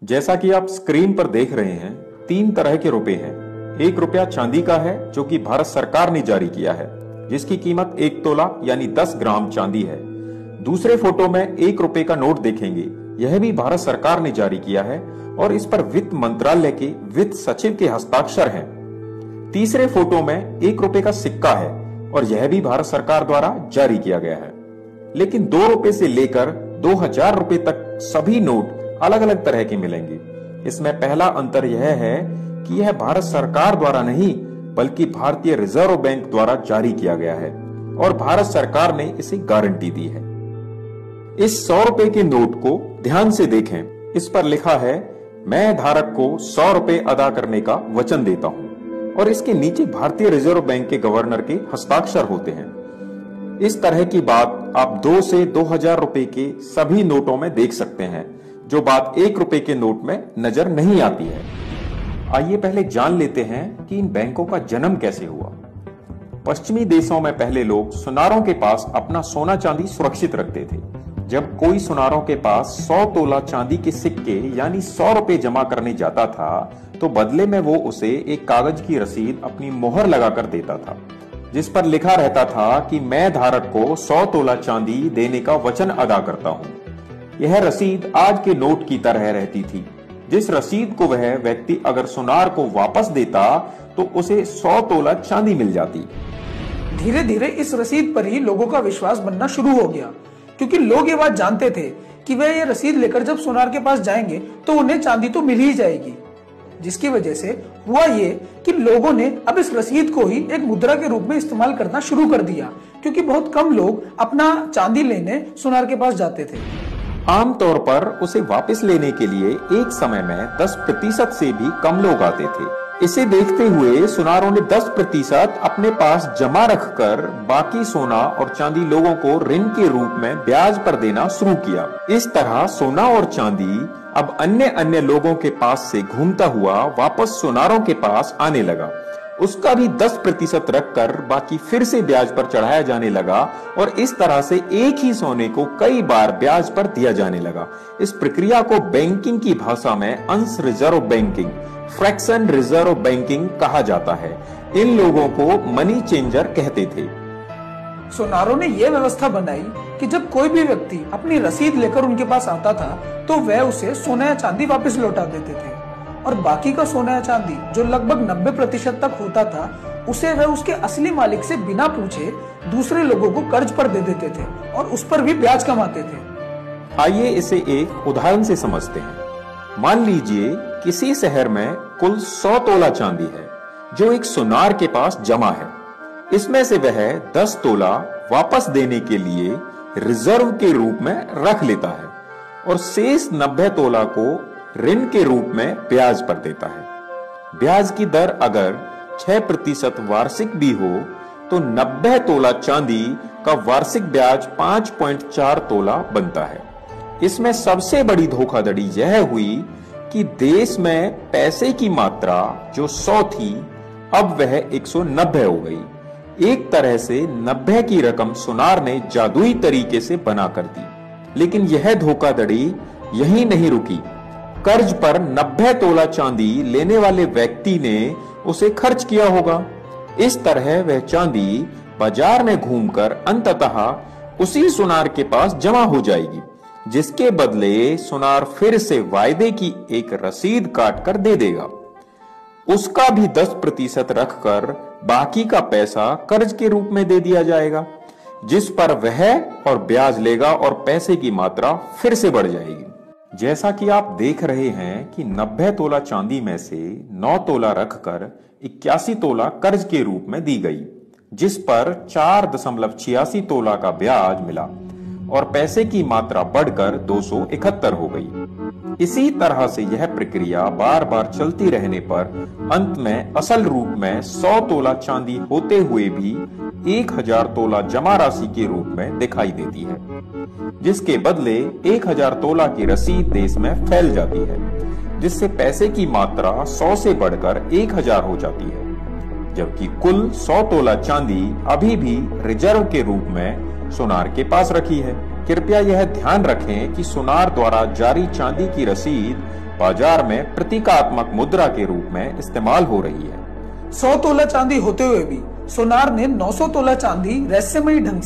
जैसा कि आप स्क्रीन पर देख रहे हैं, तीन तरह के रुपए हैं। एक रुपया चांदी का है जो कि भारत सरकार ने जारी किया है, जिसकी कीमत 1 तोला यानी 10 ग्राम चांदी है। दूसरे फोटो में 1 रुपए का नोट देखेंगे, यह भी भारत सरकार ने जारी किया है और इस पर वित्त मंत्रालय के वित्त सचिव के हस्ताक्षर हैं। तीसरे फोटो में 1 रुपए का सिक्का है और यह भी भारत सरकार द्वारा जारी किया गया है। लेकिन 2 रुपए से लेकर 2000 रुपए तक सभी नोट अलग अलग तरह के मिलेंगे। इसमें पहला अंतर यह है कि यह भारत सरकार द्वारा नहीं बल्कि भारतीय रिजर्व बैंक द्वारा जारी किया गया है और भारत सरकार ने इसे गारंटी दी है। इस 100 रुपए के नोट को ध्यान से देखें। इस पर लिखा है, मैं धारक को 100 रुपए अदा करने का वचन देता हूं और इसके नीचे भारतीय रिजर्व बैंक के गवर्नर के हस्ताक्षर होते हैं। इस तरह की बात आप 2 से 2000 रुपए के सभी नोटों में देख सकते हैं, जो बात 1 रुपए के नोट में नजर नहीं आती है। आइए पहले जान लेते हैं कि इन बैंकों का जन्म कैसे हुआ। पश्चिमी देशों में पहले लोग सुनारों के पास अपना सोना चांदी सुरक्षित रखते थे। जब कोई सुनारों के पास 100 तोला चांदी के सिक्के यानी 100 रुपए जमा करने जाता था तो बदले में वो उसे एक कागज की रसीद अपनी मोहर लगाकर देता था, जिस पर लिखा रहता था कि मैं धारक को 100 तोला चांदी देने का वचन अदा करता हूं। यह रसीद आज के नोट की तरह रहती थी। जिस रसीद को वह व्यक्ति अगर सुनार को वापस देता तो उसे 100 तोला चांदी मिल जाती। धीरे धीरे इस रसीद पर ही लोगों का विश्वास बनना शुरू हो गया, क्योंकि लोग ये बात जानते थे कि वह ये रसीद लेकर जब सुनार के पास जाएंगे तो उन्हें चांदी तो मिल ही जाएगी। जिसकी वजह से हुआ ये कि लोगों ने अब इस रसीद को ही एक मुद्रा के रूप में इस्तेमाल करना शुरू कर दिया, क्योंकि बहुत कम लोग अपना चांदी लेने सुनार के पास जाते थे। आमतौर पर उसे वापस लेने के लिए एक समय में 10% से भी कम लोग आते थे। इसे देखते हुए सुनारों ने 10% अपने पास जमा रखकर बाकी सोना और चांदी लोगों को ऋण के रूप में ब्याज पर देना शुरू किया। इस तरह सोना और चांदी अब अन्य लोगों के पास से घूमता हुआ वापस सुनारों के पास आने लगा। उसका भी 10% रखकर बाकी फिर से ब्याज पर चढ़ाया जाने लगा और इस तरह से एक ही सोने को कई बार ब्याज पर दिया जाने लगा। इस प्रक्रिया को बैंकिंग की भाषा में अंश reserve banking, fraction reserve banking कहा जाता है। इन लोगों को मनी चेंजर कहते थे। सुनारों ने यह व्यवस्था बनाई कि जब कोई भी व्यक्ति अपनी रसीद लेकर उनके पास आता था तो वह उसे सोना या चांदी वापस लौटा देते थे और बाकी का सोना या चांदी जो लगभग 90% तक होता था उसे वह उसके असली मालिक से बिना पूछे दूसरे लोगों को कर्ज पर दे देते थे और उस पर भी ब्याज कमाते थे। आइए इसे एक उदाहरण से समझते हैं। मान लीजिए किसी शहर में कुल 100 तोला चांदी है जो एक सुनार के पास जमा है। इसमें से वह 10 तोला वापस देने के लिए रिजर्व के रूप में रख लेता है और शेष 90 तोला को ऋण के रूप में ब्याज पर देता है। ब्याज की दर अगर 6% वार्षिक भी हो तो 90 तोला चांदी का वार्षिक ब्याज 5.4 तोला बनता है। इसमें सबसे बड़ी धोखाधड़ी यह हुई कि देश में पैसे की मात्रा जो 100 थी अब वह 190 हो गई। एक तरह से 90 की रकम सुनार ने जादुई तरीके से बना कर दी। लेकिन यह धोखाधड़ी यहीं नहीं रुकी। कर्ज पर 90 तोला चांदी लेने वाले व्यक्ति ने उसे खर्च किया होगा। इस तरह वह चांदी बाजार में घूमकर अंततः उसी सुनार के पास जमा हो जाएगी, जिसके बदले सुनार फिर से वायदे की एक रसीद काट कर दे देगा। उसका भी 10% रखकर बाकी का पैसा कर्ज के रूप में दे दिया जाएगा, जिस पर वह और ब्याज लेगा और पैसे की मात्रा फिर से बढ़ जाएगी। जैसा कि आप देख रहे हैं कि 90 तोला चांदी में से 9 तोला रखकर 81 तोला कर्ज के रूप में दी गई, जिस पर 4.86 तोला का ब्याज मिला और पैसे की मात्रा बढ़कर 271 हो गई। इसी तरह से यह प्रक्रिया बार बार चलती रहने पर अंत में असल रूप में 100 तोला चांदी होते हुए भी 1000 तोला जमा राशि के रूप में दिखाई देती है, जिसके बदले 1000 तोला की रसीद देश में फैल जाती है, जिससे पैसे की मात्रा 100 से बढ़कर 1000 हो जाती है, जबकि कुल 100 तोला चांदी अभी भी रिजर्व के रूप में सुनार के पास रखी है। कृपया यह ध्यान रखें कि सोनार द्वारा जारी चांदी की रसीद बाजार में प्रतीकात्मक मुद्रा के रूप में इस्तेमाल हो रही है। 100 तोला चांदी होते हुए भी सोनार ने 900 तोला चांदी रहस्यमयी ढंग से